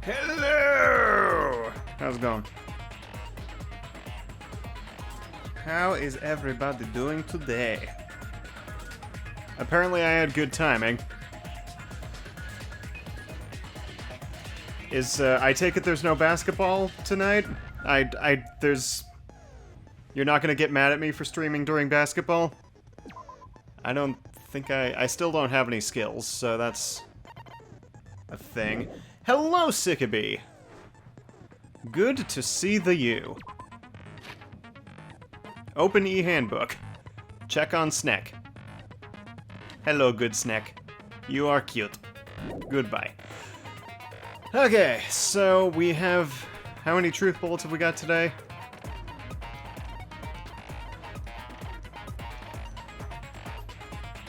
Hello! How's it going? How is everybody doing today? Apparently I had good timing. I take it there's no basketball tonight? You're not gonna get mad at me for streaming during basketball? I don't think I still don't have any skills, so that's a thing. Hello, Sickabee! Good to see the you. Open e-handbook. Check on Sneck. Hello, good Sneck. You are cute. Goodbye. Okay, so we have... How many truth bullets have we got today?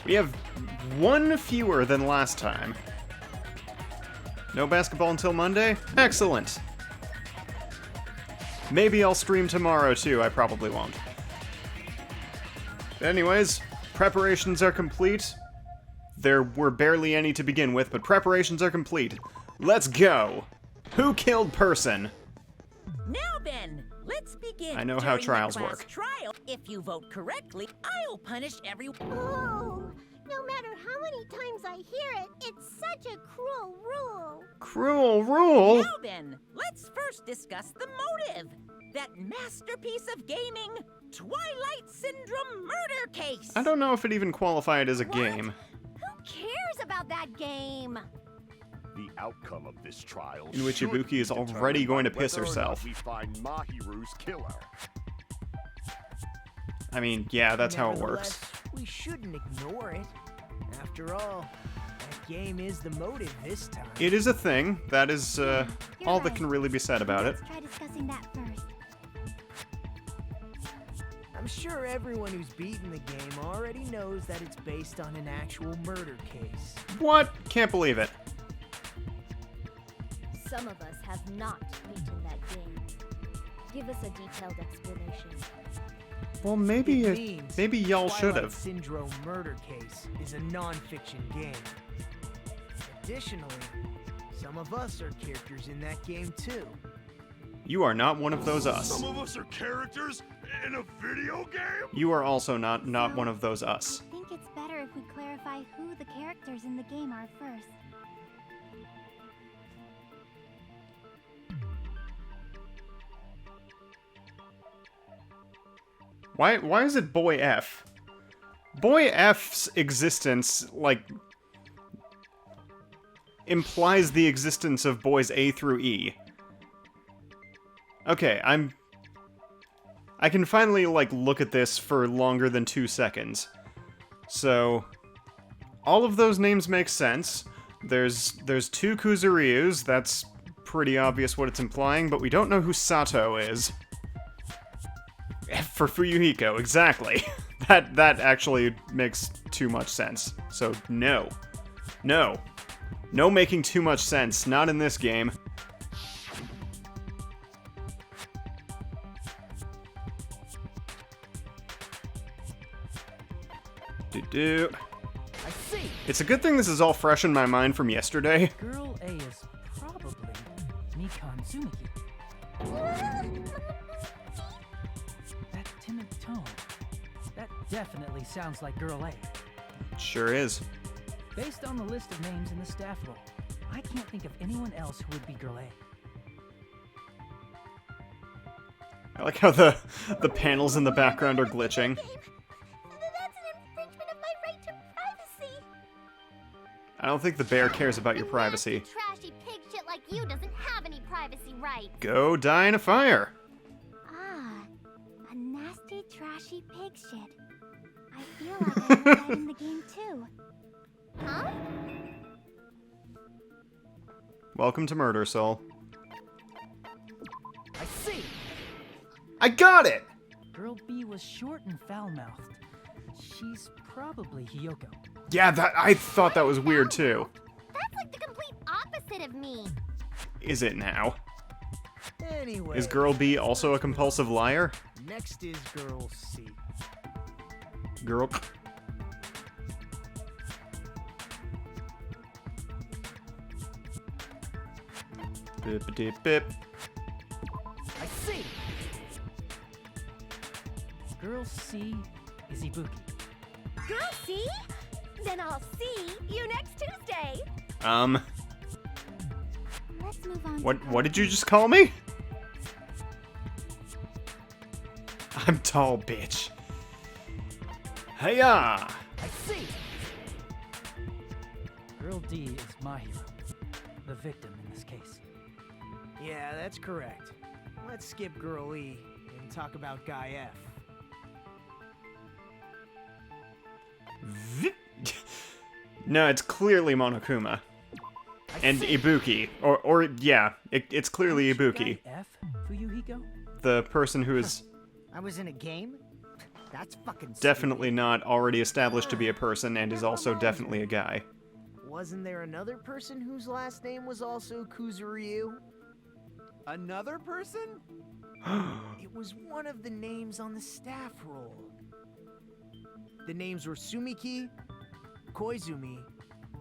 We have one fewer than last time. No basketball until Monday? Excellent! Maybe I'll stream tomorrow too, I probably won't. Anyways, preparations are complete. There were barely any to begin with, but preparations are complete. Let's go! Who killed person? Now then, let's begin. I know how trials work. Trial, if you vote correctly, I'll punish everyone. Oh, no matter how many times I hear it, it's such a cruel rule. Cruel rule? Now then, let's first discuss the motive. That masterpiece of gaming, Twilight Syndrome murder case. I don't know if it even qualified as a game. Who cares about that game? The outcome of this trial In which should Ibuki be is already determined going to by piss whether or not herself. We find Mahiru's killer. I mean, yeah, that's how it works. Nevertheless, we shouldn't ignore it. After all, that game is the motive this time. It is a thing. That is all that right. can really be said about it. Let's try discussing that first. I'm sure everyone who's beaten the game already knows that it's based on an actual murder case. What? Can't believe it. Some of us have not beaten that game. Give us a detailed explanation. Well, It means maybe y'all should Twilight have. Syndrome murder case is a non-fiction game. Additionally, some of us are characters in that game too. You are not one of those us. Some of us are characters in a video game? You are also not one of those us. I think it's better if we clarify who the characters in the game are first. Why is it Boy F? Boy F's existence, like, implies the existence of boys A through E. Okay, I can finally, like, look at this for longer than 2 seconds. So, all of those names make sense. There's 2 Kuzuryus, that's pretty obvious what it's implying, but we don't know who Sato is. F for Fuyuhiko, exactly. That actually makes too much sense. So, no. No. No making too much sense, not in this game. I see. It's a good thing this is all fresh in my mind from yesterday. Girl A is probably Mikan Tsumiki. That timid tone. That definitely sounds like Girl A. Sure is. Based on the list of names in the staff roll, I can't think of anyone else who would be Girl A. I like how the panels in the background are glitching. That's an infringement of my right to privacy. I don't think the bear cares about your privacy. Nasty, trashy pig shit like you doesn't have any privacy rights. Go die in a fire. Ah, a nasty, trashy pig shit. I feel like I have that in the game too. Huh? Welcome to Murder Soul. I see. I got it! Girl B was short and foul-mouthed. She's probably Hiyoko. Yeah, I thought that was weird too. That's like the complete opposite of me. Is it now? Anyway. Is Girl B also a compulsive liar? Next is Girl C. Girl... Bip-a-dip-bip. I see. Girl C is Ibuki. Girl, see? Then I'll see you next Tuesday. Let's move on. What did you just call me? I'm tall, bitch. Hiya! I see. Girl D is my hero. The victim in this case. Yeah, that's correct. Let's skip Girl E and talk about Guy F. No, it's clearly Monokuma. I And see. Ibuki. Or yeah, it's clearly Aren't you Ibuki. Guy F, Fuyuhiko? The person who is I was in a game? That's fucking definitely stupid. not already established to be a person and is also definitely a guy. Wasn't there another person whose last name was also Kuzuryu? Another person? It was one of the names on the staff roll. The names were Sumiki, Koizumi,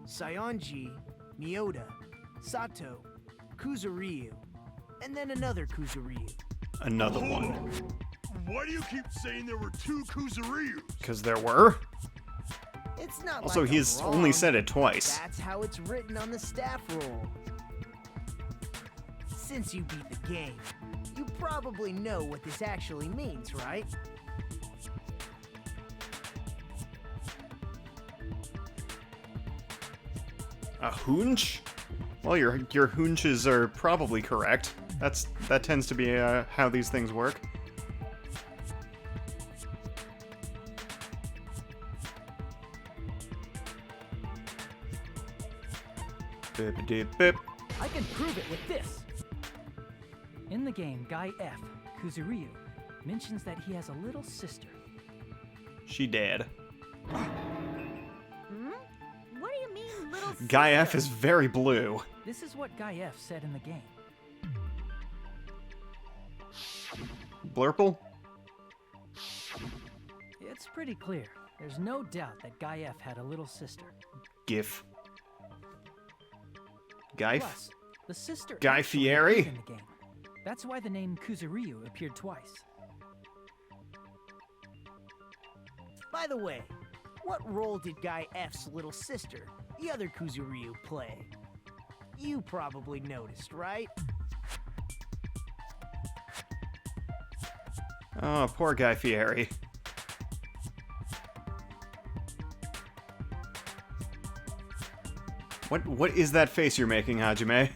Sayonji, Miyoda, Sato, Kuzuryu, and then another Kuzuryu. Another one. Why do you keep saying there were two Kuzuryus? Because there were? It's not Also, like I'm he's wrong. only said it twice. That's how it's written on the staff roll. Since you beat the game, you probably know what this actually means, right? A hoonch? Well, your hoonches are probably correct. That tends to be how these things work. Bip-a-dip-bip. I can prove it with this. In the game, Guy F, Kuzuryu, mentions that he has a little sister. She dead. Hmm? What do you mean, little Guy sister? F is very blue. This is what Guy F said in the game. Blurple? It's pretty clear. There's no doubt that Guy F had a little sister. GIF. Guy F? Plus, the sister Guy actually Fieri? appeared in the game. That's why the name Kuzuryu appeared twice. By the way, what role did Guy F's little sister, the other Kuzuryu, play? You probably noticed, right? Oh, poor Guy Fieri. What is that face you're making, Hajime?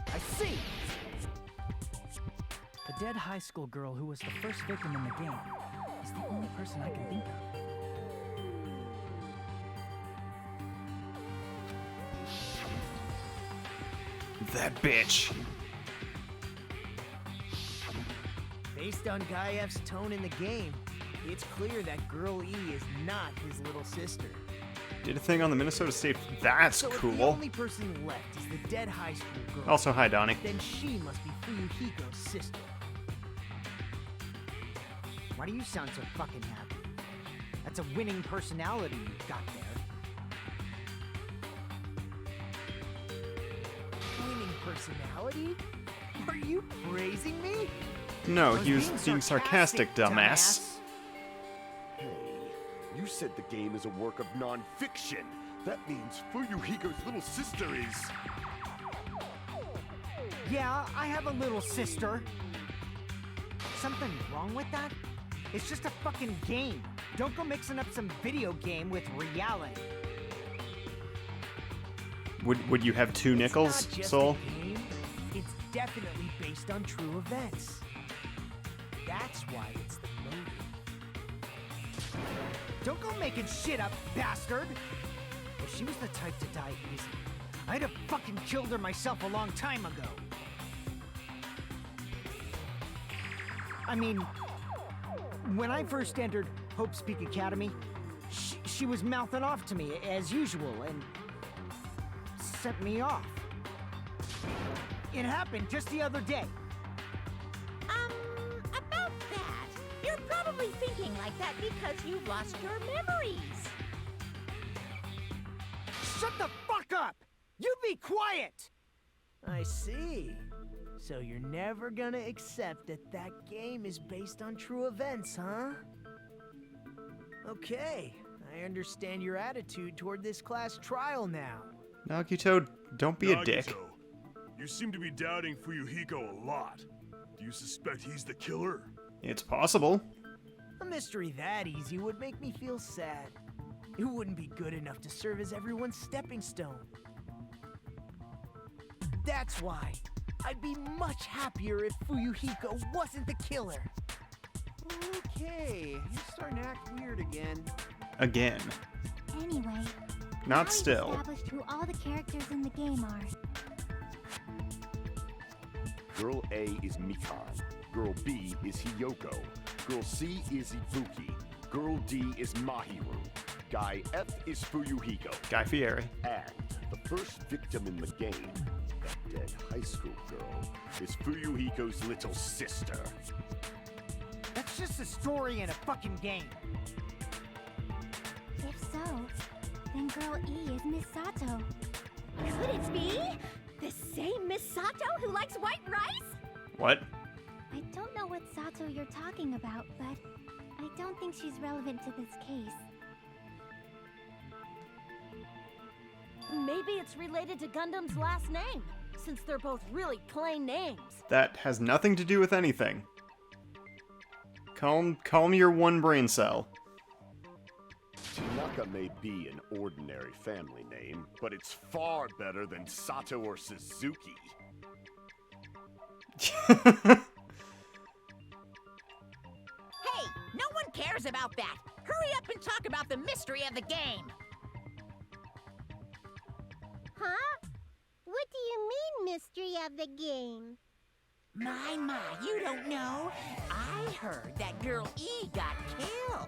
I see! The dead high school girl who was the first victim in the game is the only person I can think of. That bitch. Based on Guy F's tone in the game, it's clear that Girl E is not his little sister. Did a thing on the Minnesota State. That's So if the cool. only person left is the dead high school girl, Also, hi, Donnie. then she must be Fuyuhiko's sister. Why do you sound so fucking happy? That's a winning personality you've got there. Winning personality? Are you praising me? No, I was he was being sarcastic, dumbass. Hey, you said the game is a work of non-fiction. That means Fuyuhiko's little sister is... Yeah, I have a little sister. Something wrong with that? It's just a fucking game. Don't go mixing up some video game with reality. Would you have two nickels, It's not just Soul? a game. It's definitely based on true events. That's why it's the motive. Don't go making shit up, bastard! If she was the type to die easy, I'd have fucking killed her myself a long time ago. I mean, when I first entered Hope's Peak Academy, she was mouthing off to me as usual and sent me off. It happened just the other day. About that. You're probably thinking like that because you lost your memories. Shut the fuck up! You be quiet! I see. So you're never gonna accept that that game is based on true events, huh? Okay, I understand your attitude toward this class trial now. Nagito, don't be a dick. Nagito, you seem to be doubting Fuyuhiko a lot. Do you suspect he's the killer? It's possible. A mystery that easy would make me feel sad. It wouldn't be good enough to serve as everyone's stepping stone. That's why I'd be much happier if Fuyuhiko wasn't the killer. Okay, you're starting to act weird again. Again. Anyway, now Not we've still. established who all the characters in the game are. Girl A is Mikan. Girl B is Hiyoko. Girl C is Ibuki. Girl D is Mahiru. Guy F is Fuyuhiko. Guy Fieri. And the first victim in the game, that dead high school girl, is Fuyuhiko's little sister. That's just a story in a fucking game. If so, then Girl E is Miss Sato. Could it be the same Miss Sato who likes white rice? What? I don't know what Sato you're talking about, but I don't think she's relevant to this case. Maybe it's related to Gundam's last name, since they're both really plain names. That has nothing to do with anything. Calm your one brain cell. Tanaka may be an ordinary family name, but it's far better than Sato or Suzuki. Hey, no one cares about that. Hurry up and talk about the mystery of the game. Huh? What do you mean, mystery of the game? My, you don't know? I heard that Girl E got killed.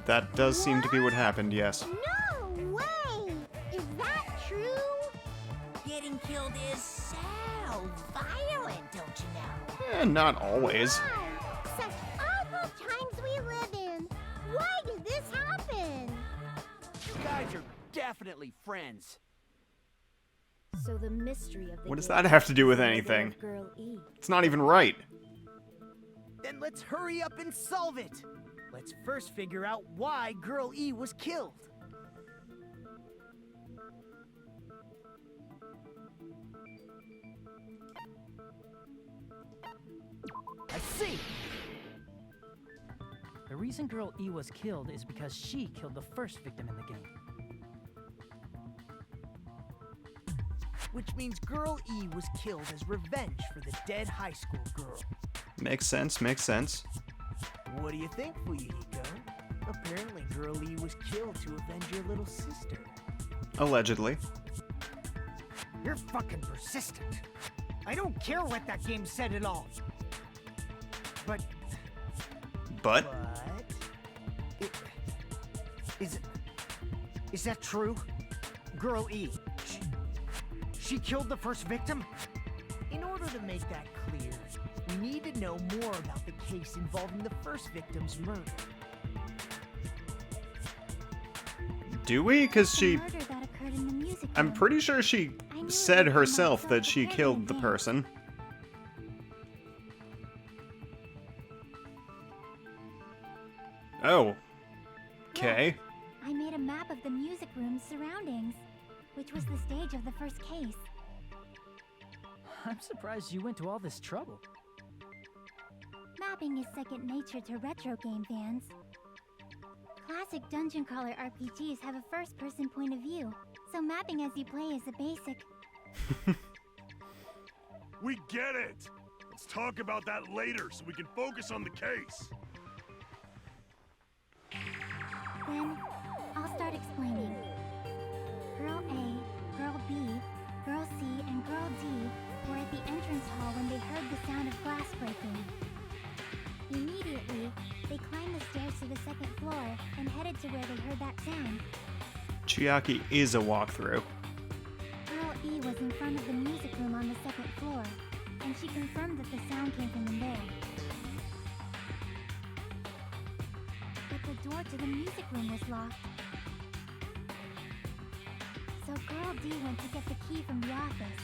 That does seem to be what happened, yes. No way! Is that true? Getting killed is so violent, don't you know? Not always. Wow! Such awful times we live in! Why did this happen? You guys are definitely friends. So the mystery of the What does game that have to do with is the murder anything? of Girl E. It's not even right. Then let's hurry up and solve it. Let's first figure out why Girl E was killed. I see. The reason Girl E was killed is because she killed the first victim in the game. Which means Girl E was killed as revenge for the dead high school girl. Makes sense, makes sense. What do you think, Fuyuhiko? Apparently Girl E was killed to avenge your little sister. Allegedly. You're fucking persistent. I don't care what that game said at all. But But? is that true? Girl E, she killed the first victim? In order to make that clear, we need to know more about the case involving the first victim's murder. Do we? Because The she... murder that occurred in the music I'm room. pretty sure she I knew said it was herself my that she brother killed the Harry. person. Oh. Okay. I made a map of the music room's surroundings, which was the stage of the first case. I'm surprised you went to all this trouble. Mapping is second nature to retro game fans. Classic dungeon crawler RPGs have a first-person point of view, so mapping as you play is a basic. We get it! Let's talk about that later so we can focus on the case. Then, I'll start explaining. Girl A, Girl B, Girl C, and Girl D were at the entrance hall when they heard the sound of glass breaking. Immediately, they climbed the stairs to the second floor and headed to where they heard that sound. Chiaki is a walkthrough. Girl E was in front of the music room on the second floor, and she confirmed that the sound came from in there. But the door to the music room was locked. So Girl Girl D went to get the key from the office.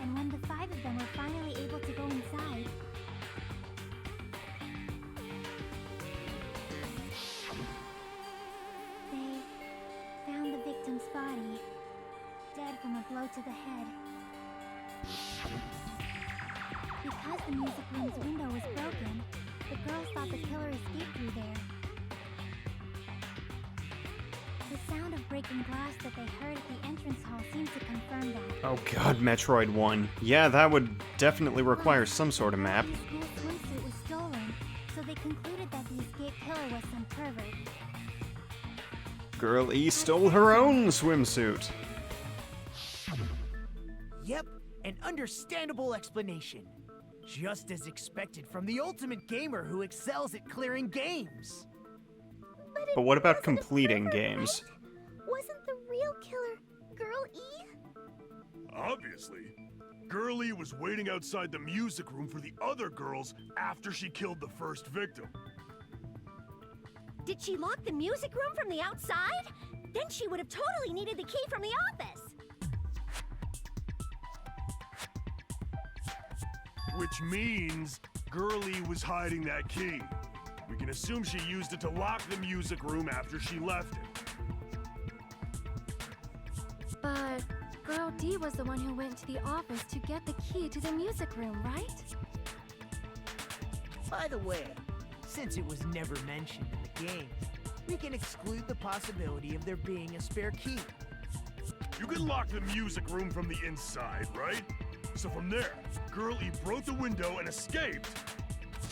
And when the 5 of them were finally able to go inside, they found the victim's body, dead from a blow to the head. Because the music room's window was broken, the girls thought the killer escaped through there. The sound of breaking glass that they heard at the entrance hall seemed to confirm that. Oh god, Metroid 1. Yeah, that would definitely require some sort of map. The school swimsuit was stolen, so they concluded that the escaped killer was some pervert. Girl E stole her own swimsuit. Yep, an understandable explanation. Just as expected from the ultimate gamer who excels at clearing games. But what about completing games? Wasn't the real killer Girl E? Obviously. Girlie was waiting outside the music room for the other girls after she killed the first victim. Did she lock the music room from the outside? Then she would have totally needed the key from the office. Which means Girlie was hiding that key. We can assume she used it to lock the music room after she left it. But Girl D was the one who went to the office to get the key to the music room, right? By the way, since it was never mentioned in the game, we can exclude the possibility of there being a spare key. You can lock the music room from the inside, right? So from there, Girlie broke the window and escaped,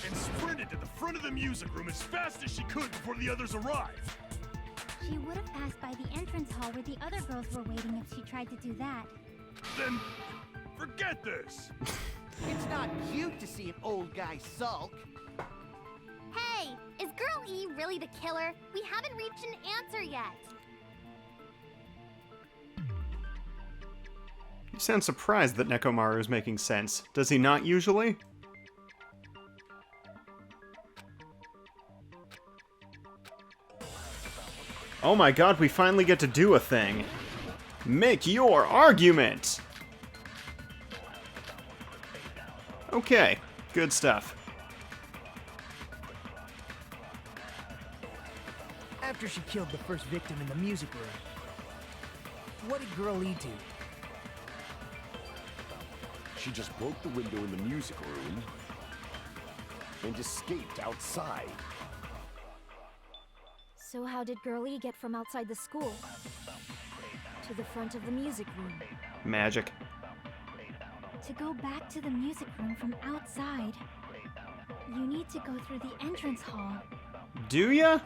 and sprinted to the front of the music room as fast as she could before the others arrived. She would have passed by the entrance hall where the other girls were waiting if she tried to do that. Then, forget this! It's not cute to see an old guy sulk. Hey, is Girl E really the killer? We haven't reached an answer yet. You sound surprised that Nekomaru is making sense. Does he not usually? Oh my god, we finally get to do a thing. Make your argument! Okay, good stuff. After she killed the first victim in the music room, what did Girl E do? She just broke the window in the music room and escaped outside. So how did Girl E get from outside the school to the front of the music room? Magic. To go back to the music room from outside, you need to go through the entrance hall. Do ya?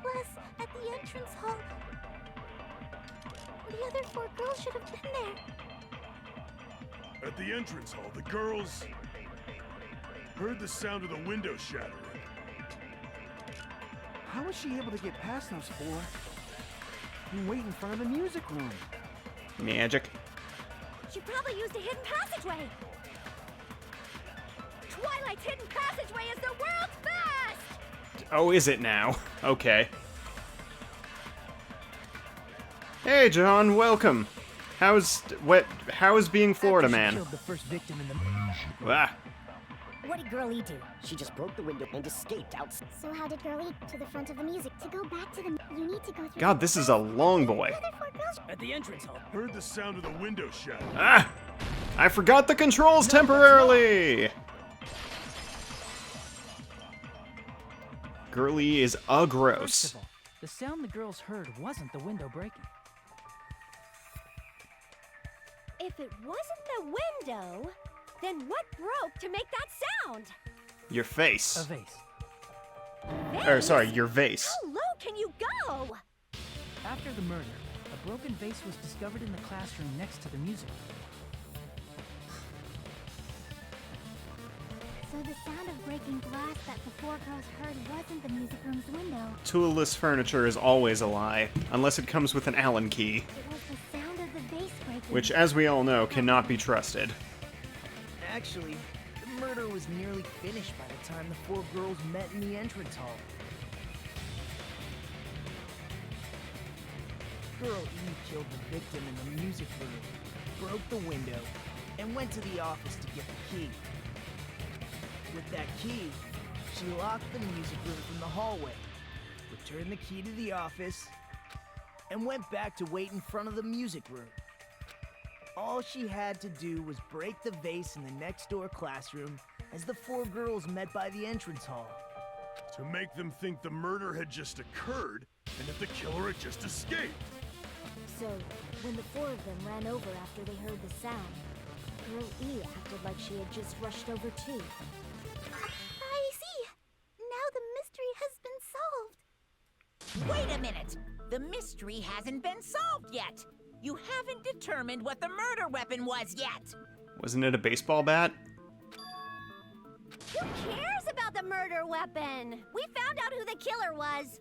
Plus, at the entrance hall, the other 4 girls should have been there. At the entrance hall, the girls heard the sound of the window shattering. How was she able to get past those 4 and wait in front of the music room? Magic. She probably used a hidden passageway. Twilight's hidden passageway is the world's best! Oh, is it now? Okay. Hey, John, welcome. How's being Florida After she man? killed the first victim in the Ah, What did Girl E do? She just broke the window and escaped outside. So how did Girl E to the front of the music? To go back to the... You need to go through... God, this is a long boy. The other 4 girls... At the entrance hall. Heard the sound of the window shattering. Ah! I forgot the controls temporarily! Girly is First gross. of all, the sound the girls heard wasn't the window breaking. If it wasn't the window, then what broke to make that sound? Your A face. vase. Or, sorry, your vase. How low can you go? After the murder, a broken vase was discovered in the classroom next to the music room. So the sound of breaking glass that the 4 girls heard wasn't the music room's window. Toolless furniture is always a lie, unless it comes with an Allen key, It was the sound of the vase breaking. which, as we all know, cannot be trusted. Actually, the murder was nearly finished by the time the 4 girls met in the entrance hall. Girl E killed the victim in the music room, broke the window, and went to the office to get the key. With that key, she locked the music room from the hallway, returned the key to the office, and went back to wait in front of the music room. All she had to do was break the vase in the next door classroom as the four girls met by the entrance hall. To make them think the murder had just occurred and that the killer had just escaped. So, when the four of them ran over after they heard the sound, Girl E acted like she had just rushed over too. I see. Now the mystery has been solved. Wait a minute! The mystery hasn't been solved yet! You haven't determined what the murder weapon was yet! Wasn't it a baseball bat? Who cares about the murder weapon? We found out who the killer was.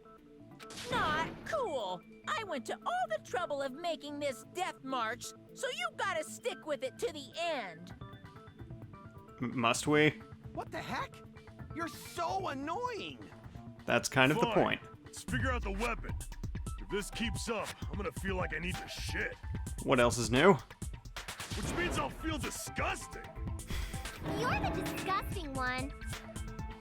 Not cool! I went to all the trouble of making this death march, so you gotta stick with it to the end! Must we? What the heck? You're so annoying! That's kind of the Fine. point. Let's figure out the weapon. If this keeps up, I'm gonna feel like I need to shit. What else is new? Which means I'll feel disgusting. You're the disgusting one.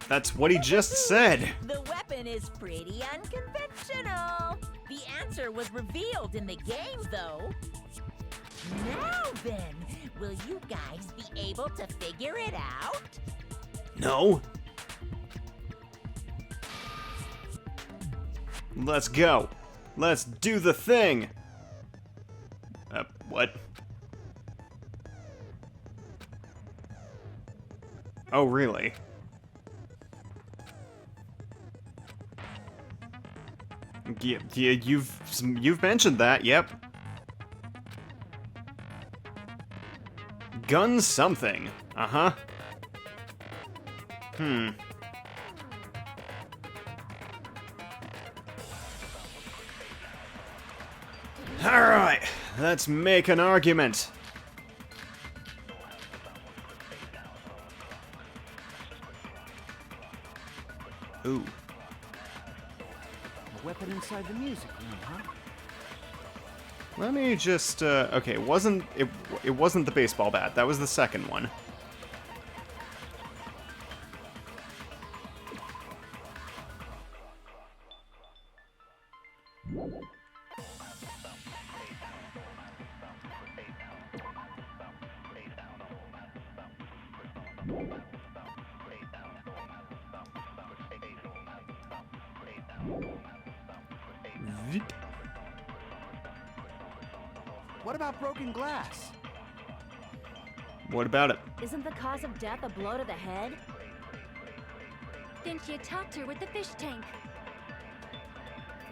That's what he just said. The weapon is pretty unconventional. The answer was revealed in the game, though. Now then, will you guys be able to figure it out? No. Let's go. Let's do the thing. What? Oh, really? Yeah, you've mentioned that, yep. Gun something. Uh-huh. Alright, let's make an argument. Ooh. A weapon inside the music room, huh? Let me just, okay, it wasn't the baseball bat. That was the second one. What about broken glass? What about it? Isn't the cause of death a blow to the head? Then she attacked her with the fish tank.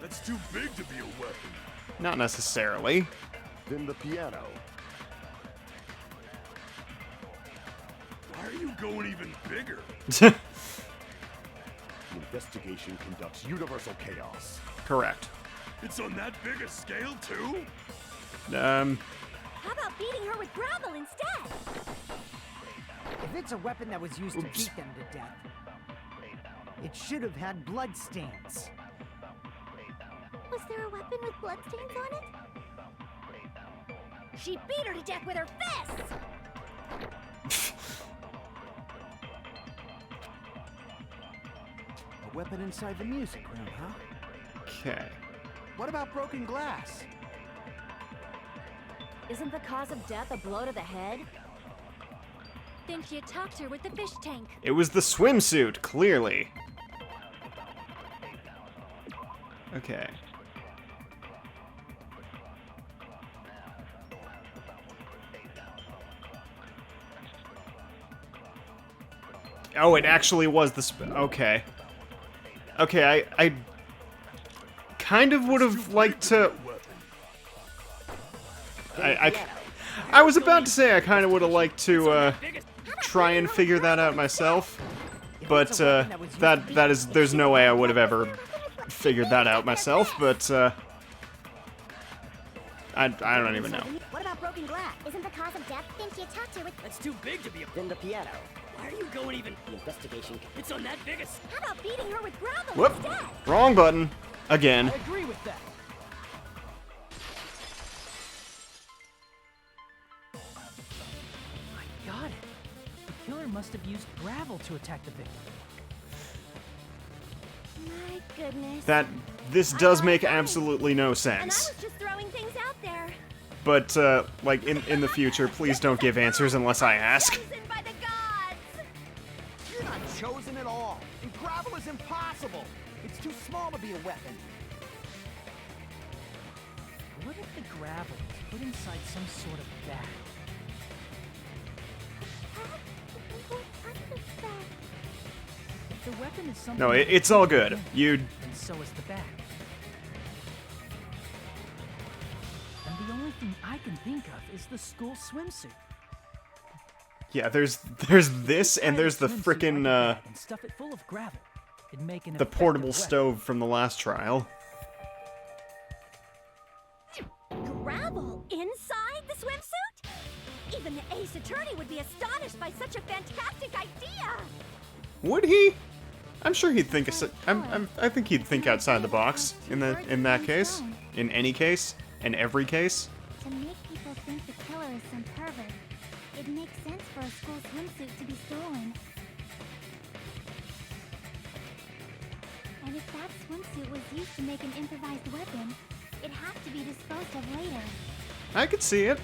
That's too big to be a weapon. Not necessarily. Then the piano. Why are you going even bigger? The investigation conducts universal chaos. Correct. It's on that big a scale, too? How about beating her with gravel instead? If it's a weapon that was used to beat them to death, it should have had bloodstains. Was there a weapon with bloodstains on it? She beat her to death with her fists! A weapon inside the music room, huh? Okay. What about broken glass? Isn't the cause of death a blow to the head? Then she attacked her with the fish tank. It was the swimsuit, clearly. Okay. Oh, it actually was the okay. Okay, I kind of would have liked to... I was about to say I kind of would have liked to try and figure that out myself, but there's no way I would have ever figured that out myself. But I don't even know. What about broken glass? Isn't the cause of death? Then she attacked her with... That's too big to be a... Then the piano. Why are you going even... The investigation... It's on that big a... How about beating her with gravel Whoop! instead? Wrong button. Again. I agree with that. killer must have used gravel to attack the victim. My goodness. This does make absolutely no And I sense. was just throwing things out there. But, like, in the future, please don't give answers unless I ask. Chosen by the gods. You're not chosen at all. And gravel is impossible. It's too small to be a weapon. What if the gravel was put inside some sort of bag? What kind of bag? If the weapon is something... No, it's all good. And so is the bag. And the only thing I can think of is the school swimsuit. Yeah, there's this, and there's the frickin', And stuff it full of gravel. It'd make an the portable effective stove from the last trial. Gravel inside the swimsuit? Even the ace attorney would be astonished by such a fantastic idea. Would he? I'm sure he'd think. I think he'd think outside the box in that case. In any case, in every case. To make people think the killer is some pervert, it makes sense for a school swimsuit to be stolen. And if that swimsuit was used to make an improvised weapon, it has to be disposed of later. I could see it.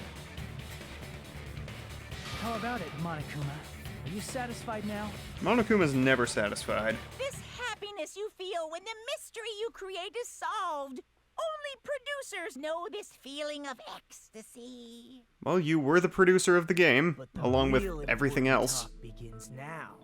How about it, Monokuma? Are you satisfied now? Monokuma's never satisfied. This happiness you feel when the mystery you create is solved. Only producers know this feeling of ecstasy. Well, you were the producer of the game, But the along with real everything important else. talk begins now.